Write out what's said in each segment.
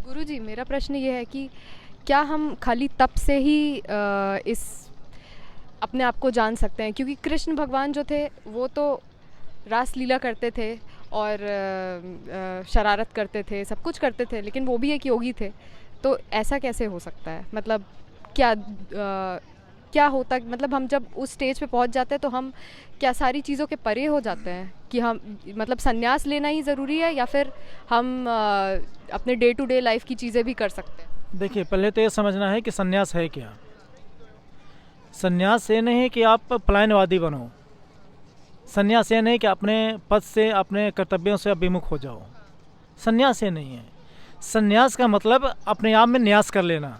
गुरुजी, मेरा प्रश्न ये है कि क्या हम खाली तप से ही इस अपने आप को जान सकते हैं? क्योंकि कृष्ण भगवान जो थे वो तो रास लीला करते थे और शरारत करते थे, सब कुछ करते थे, लेकिन वो भी एक योगी थे। तो ऐसा कैसे हो सकता है? मतलब क्या क्या होता, मतलब हम जब उस स्टेज पे पहुंच जाते हैं तो हम क्या सारी चीज़ों के परे हो जाते हैं कि हम, मतलब संन्यास लेना ही ज़रूरी है, या फिर हम अपने डे टू डे लाइफ की चीज़ें भी कर सकते हैं? देखिए, पहले तो ये समझना है कि सन्यास है क्या। सन्यास ये नहीं कि आप पलायनवादी बनो। सन्यास ये नहीं कि अपने पद से, अपने कर्तव्यों से विमुख हो जाओ। सन्यास ये नहीं है। सन्यास का मतलब अपने आप में न्यास कर लेना,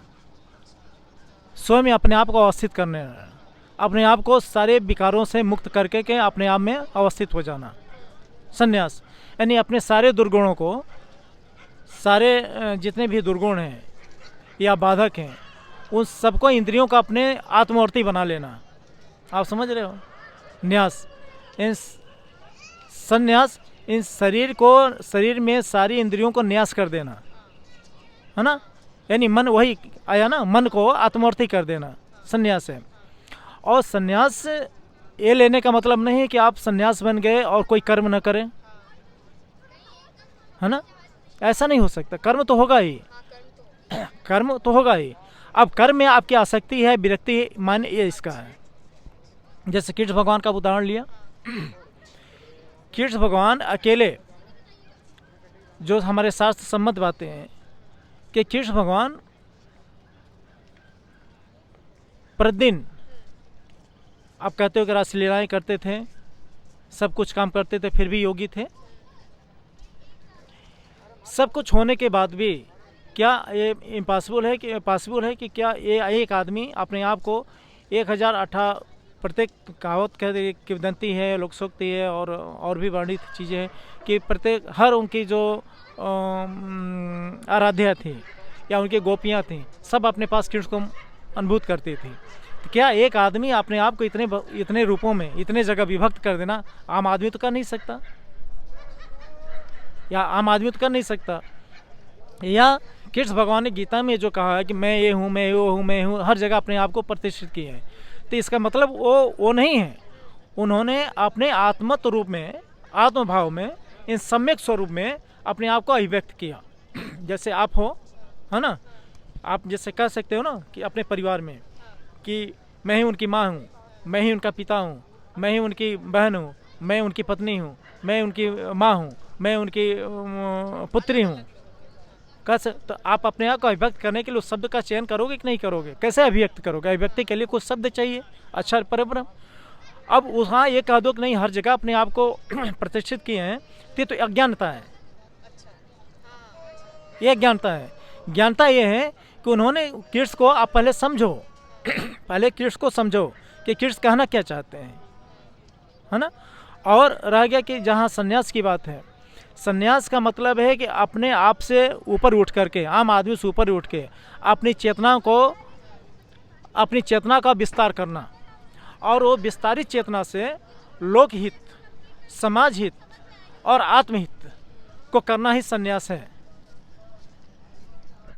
स्वयं अपने आप को अवस्थित करने, अपने आप को सारे विकारों से मुक्त करके के अपने आप में अवस्थित हो जाना। सन्यास यानी अपने सारे दुर्गुणों को, सारे जितने भी दुर्गुण हैं या बाधक हैं, उन सबको, इंद्रियों का अपने आत्मवर्ती बना लेना। आप समझ रहे हो? न्यास इन संन्यास, इन शरीर को, शरीर में सारी इंद्रियों को न्यास कर देना है ना। यानी मन, वही आया ना, मन को आत्मवर्ती कर देना संन्यास है। और संन्यास ये लेने का मतलब नहीं है कि आप संन्यास बन गए और कोई कर्म न करें, है ना। ऐसा नहीं हो सकता। कर्म तो होगा ही, कर्म तो होगा ही। अब कर्म में आपकी आसक्ति है, विरक्ति है, मान ये इसका है। जैसे कृष्ण भगवान का उदाहरण लिया। कृष्ण भगवान अकेले, जो हमारे शास्त्र सम्मत बातें हैं कि कृष्ण भगवान प्रतिदिन, आप कहते हो कि रासलीलाएं करते थे, सब कुछ काम करते थे, फिर भी योगी थे। सब कुछ होने के बाद भी क्या ये इम्पॉसिबल है कि पॉसिबल है कि क्या ये एक आदमी अपने आप को 1008 प्रत्येक कहावत कहते, किंवदंती है, लोकसोक्ति है और भी वर्णित चीज़ें हैं कि प्रत्येक हर उनकी जो आराध्या थी या उनकी गोपियाँ थीं, सब अपने पास कृष्ण को अनुभूत करती थी। तो क्या एक आदमी अपने आप को इतने रूपों में, इतने जगह विभक्त कर देना आम आदमी तो कर नहीं सकता, या आम आदमी तो कर नहीं सकता। या कृष्ण भगवान ने गीता में जो कहा है कि मैं ये हूँ, मैं वो हूँ, मैं हूँ, हर जगह अपने आप को प्रतिष्ठित किया है। तो इसका मतलब वो नहीं है। उन्होंने अपने आत्मत रूप में, आत्मभाव में, इन सम्यक स्वरूप में अपने आप को अभिव्यक्त किया। जैसे आप हो, है ना, आप जैसे कह सकते हो ना कि अपने परिवार में कि मैं ही उनकी माँ हूँ, मैं ही उनका पिता हूँ, मैं ही उनकी बहन हूँ, मैं उनकी पत्नी हूँ, मैं उनकी माँ हूँ, मैं उनकी पुत्री हूँ। तो आप अपने आप को अभिव्यक्त करने के लिए उस शब्द का चयन करोगे कि नहीं करोगे? कैसे अभिव्यक्त करोगे? अभिव्यक्ति के लिए कुछ शब्द चाहिए, अच्छा परब्रह्म। अब वहाँ ये कह दो कि नहीं हर जगह अपने आप को प्रतिष्ठित किए हैं, तो अज्ञानता है। ये अज्ञानता है। ज्ञानता ये है कि उन्होंने कृष्ण को, आप पहले समझो पहले कृष्ण को समझो कि कृष्ण कहना क्या चाहते हैं, है ना। और रह गया कि जहाँ संन्यास की बात है, संन्यास का मतलब है कि अपने आप से ऊपर उठ करके, आम आदमी से ऊपर उठ के अपनी चेतना का विस्तार करना, और वो विस्तारित चेतना से लोकहित, समाज हित और आत्महित को करना ही संन्यास है।